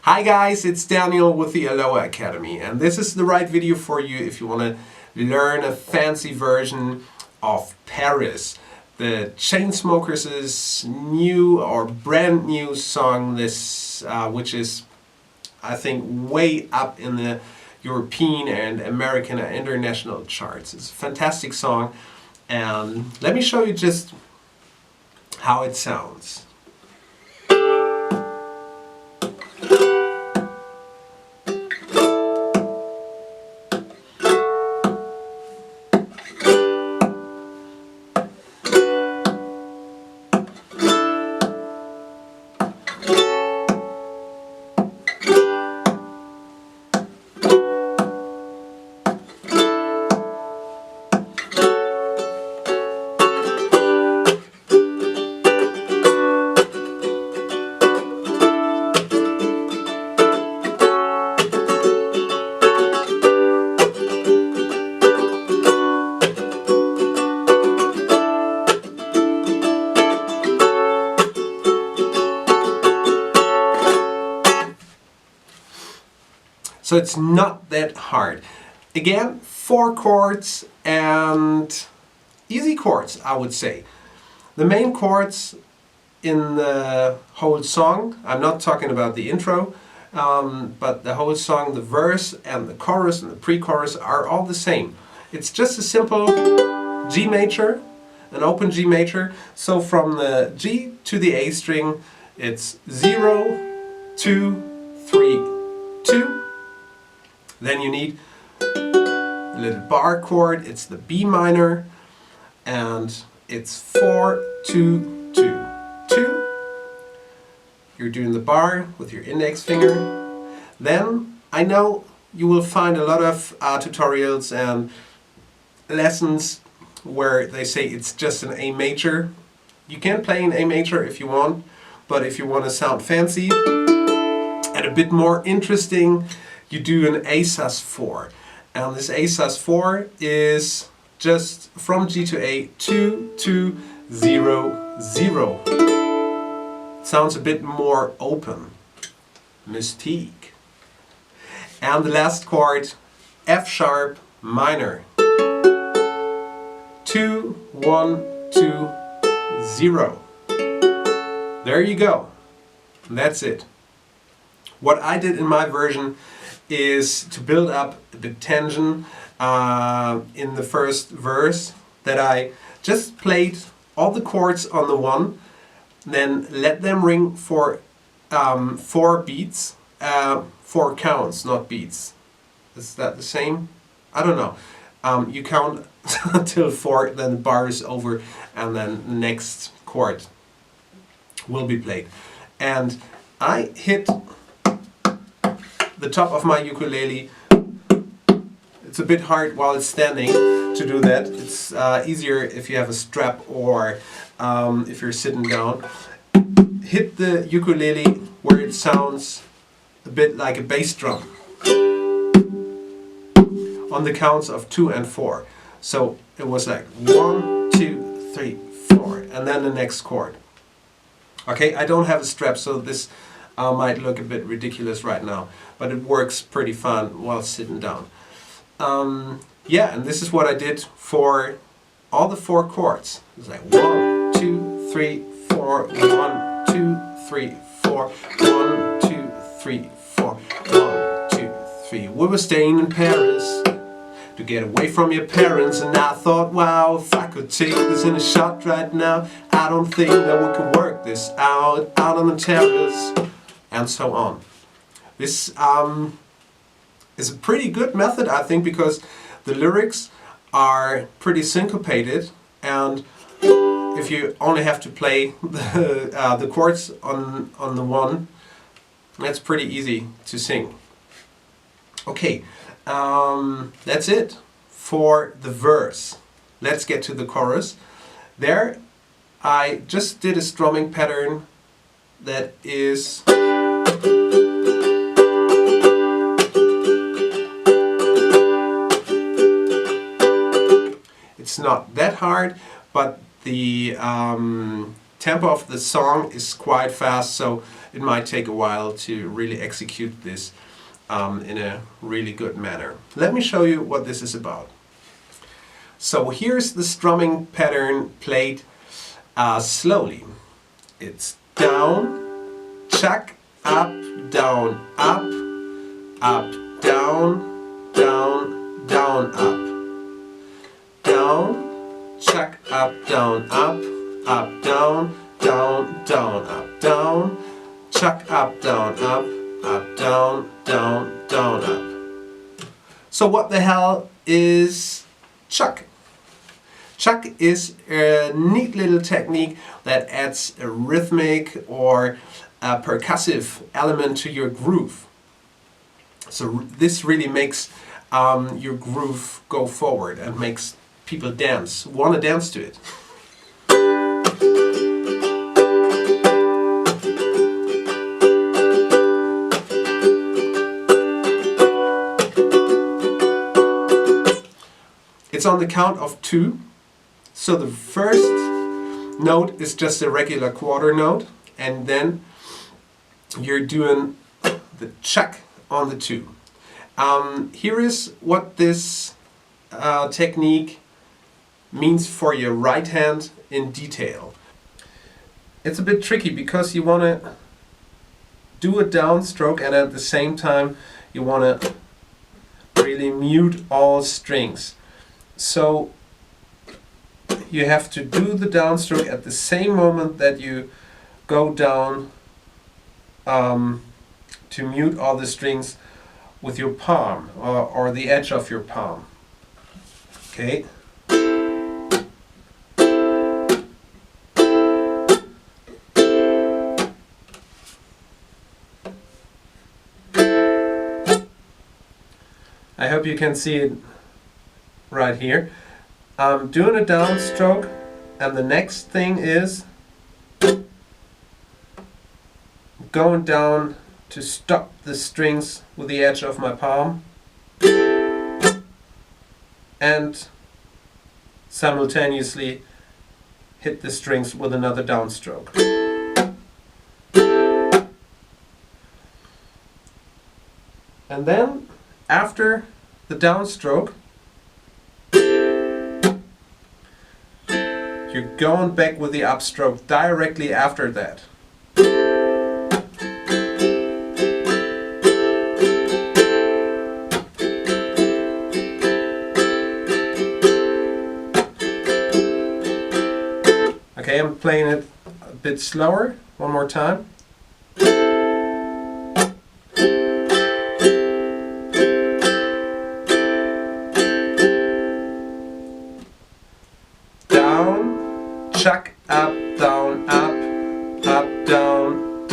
Hi guys, it's Daniel with the Aloha Academy, and this is the right video for you if you want to learn a fancy version of Paris. The Chainsmokers' new or brand new song, which is, I think, way up in the European and American and international charts. It's a fantastic song, and let me show you just how it sounds. So it's not that hard. Again, 4 chords and easy chords, I would say. The main chords in the whole song, I'm not talking about the intro, but the whole song, the verse and the chorus and the pre-chorus are all the same. It's just a simple G major, an open G major. So from the G to the A string, it's 0, 2, 3, 2. Then you need a little bar chord, it's the B minor, and it's 4, 2, 2, 2. You're doing the bar with your index finger. Then I know you will find a lot of tutorials and lessons where they say it's just an A major. You can play an A major if you want, but if you want to sound fancy and a bit more interesting, you do an A sus4, and this A sus4 is just from G to A, 2, 2, 0, 0. Sounds a bit more open, mystique. And the last chord, F sharp minor, 2, 1, 2, 0. There you go. And that's it. What I did in my version is to build up a bit tension in the first verse, that I just played all the chords on the one, then let them ring for 4 beats, 4 counts, not beats. Is that the same? I don't know. You count until 4, then the bar is over, and then the next chord will be played. And I hit the top of my ukulele. It's a bit hard while it's standing to do that. It's easier if you have a strap or if you're sitting down. Hit the ukulele where it sounds a bit like a bass drum on the counts of 2 and 4. So it was like 1, 2, 3, 4, and then the next chord. Okay, I don't have a strap, so this might look a bit ridiculous right now, but it works pretty fun while sitting down. Yeah, and this is what I did for all the 4 chords. It's like 1, 2, 3, 4, 1, 2, 3, 4, 1, 2, 3, 4, 1, 2, 3. We were staying in Paris to get away from your parents, and I thought, wow, if I could take this in a shot right now, I don't think that we could work this out on the terrace, and so on. This is a pretty good method, I think, because the lyrics are pretty syncopated, and if you only have to play the chords on the one, that's pretty easy to sing. Okay, that's it for the verse. Let's get to the chorus. There I just did a strumming pattern that is it's not that hard, but the tempo of the song is quite fast, so it might take a while to really execute this in a really good manner. Let me show you what this is about. So here's the strumming pattern played slowly. It's down, chuck, up, down, up, up, down, down, down, up. Down, chuck, up, down, up, down, down, down, up, down, chuck, up, down, down, down, down, up. So what the hell is chuck? Chuck is a neat little technique that adds a rhythmic or a percussive element to your groove. So this really makes your groove go forward and makes people want to dance to it. It's on the count of 2. So the first note is just a regular quarter note, and then you're doing the chuck on the 2. Here is what this technique means for your right hand in detail. It's a bit tricky because you want to do a downstroke and at the same time you want to really mute all strings. So you have to do the downstroke at the same moment that you go down to mute all the strings with your palm or the edge of your palm. Okay. I hope you can see it right here. I'm doing a downstroke, and the next thing is going down to stop the strings with the edge of my palm and simultaneously hit the strings with another downstroke. And then after the downstroke, you're going back with the upstroke directly after that. Okay, I'm playing it a bit slower, one more time. Down, chuck, up, down, down, down,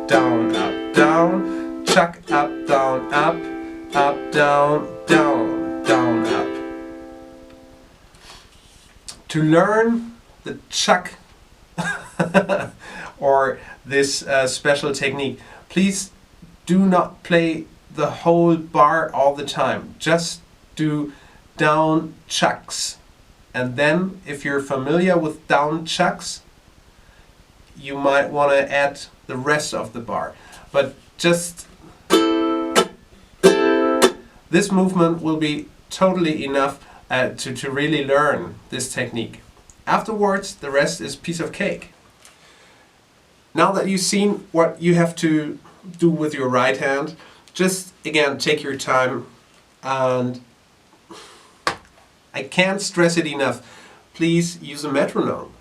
down, up, down, chuck, up, down, down, down, down, up. To learn the chuck or this special technique, please do not play the whole bar all the time. Just do down chucks. And then if you're familiar with down chucks, you might want to add the rest of the bar. But just this movement will be totally enough to really learn this technique. Afterwards, the rest is piece of cake. Now that you've seen what you have to do with your right hand, just again take your time, and I can't stress it enough. Please use a metronome.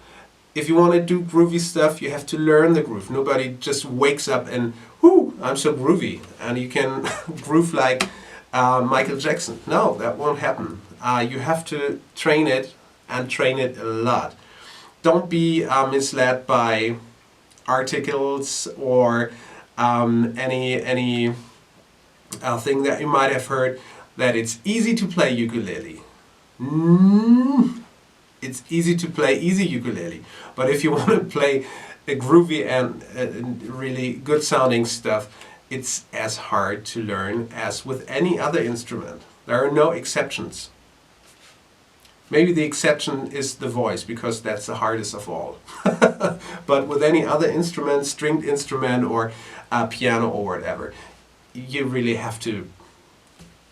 If you want to do groovy stuff, you have to learn the groove. Nobody just wakes up and, whoo, I'm so groovy, and you can groove like Michael Jackson. No, that won't happen. You have to train it, and train it a lot. Don't be misled by articles or any thing that you might have heard that it's easy to play ukulele. It's easy to play easy ukulele, but if you want to play a groovy and really good sounding stuff, it's as hard to learn as with any other instrument. There are no exceptions. Maybe the exception is the voice, because that's the hardest of all. But with any other instrument, stringed instrument or piano or whatever, you really have to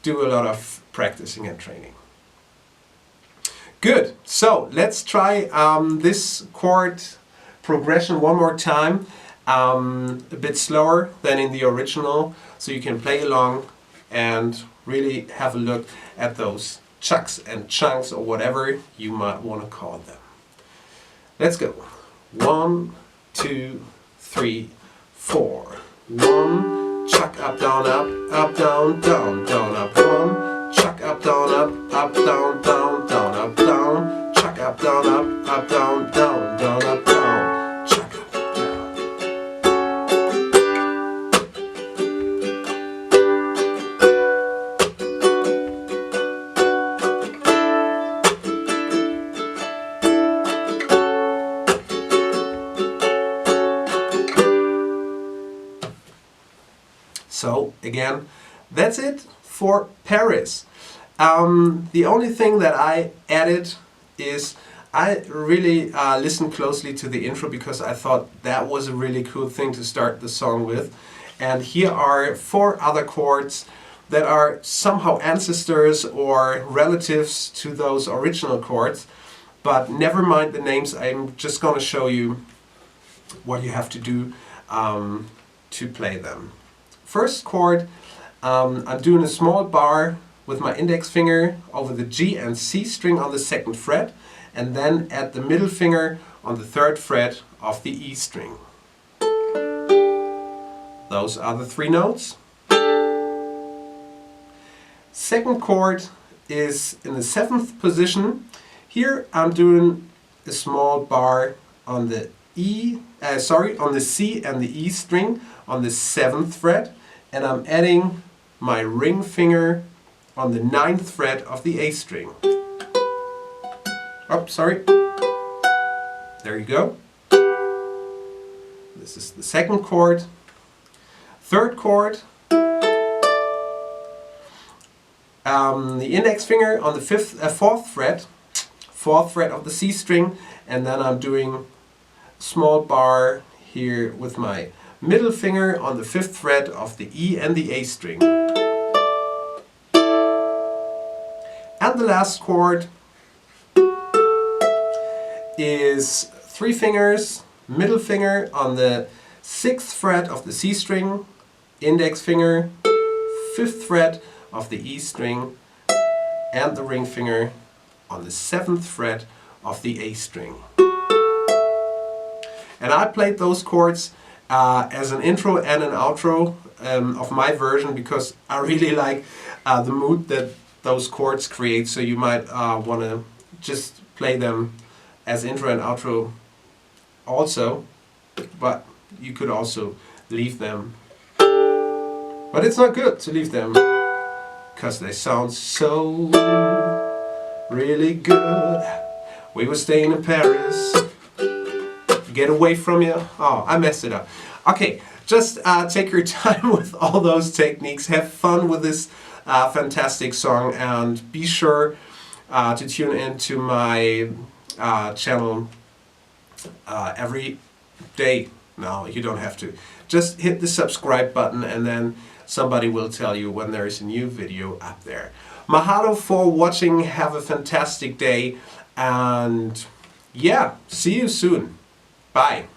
do a lot of practicing and training. Good, so let's try this chord progression one more time, a bit slower than in the original, so you can play along and really have a look at those chucks and chunks or whatever you might want to call them. Let's go. 1, 2, 3, 4. 1, chuck up, down, up, down, down, down, up. 1, chuck up, down, up, down, down, down, up, down. Chuck up, down, up, down, down, down, up, down. Chuck up, down. So again, that's it for Paris. The only thing that I added is I really listened closely to the intro, because I thought that was a really cool thing to start the song with. And here are 4 other chords that are somehow ancestors or relatives to those original chords. But never mind the names, I'm just going to show you what you have to do to play them. First chord, I'm doing a small bar with my index finger over the G and C string on the 2nd fret, and then at the middle finger on the 3rd fret of the E string. Those are the 3 notes. Second chord is in the 7th position. Here I'm doing a small bar on the on the C and the E string on the 7th fret, and I'm adding my ring finger on the 9th fret of the A string. Oh, sorry. There you go. This is the 2nd chord. 3rd chord, the index finger on the 4th fret of the C string, and then I'm doing a small bar here with my middle finger on the 5th fret of the E and the A string. And the last chord is 3 fingers, middle finger on the 6th fret of the C string, index finger, 5th fret of the E string, and the ring finger on the 7th fret of the A string. And I played those chords as an intro and an outro of my version, because I really like the mood that those chords create, so you might want to just play them as intro and outro also, but you could also leave them. But it's not good to leave them, because they sound so really good. We were staying in Paris. Get away from you. Oh, I messed it up. Okay, just take your time with all those techniques. Have fun with this fantastic song, and be sure to tune into my channel every day. No, you don't have to. Just hit the subscribe button, and then somebody will tell you when there is a new video up there. Mahalo for watching. Have a fantastic day, and yeah, see you soon. Bye.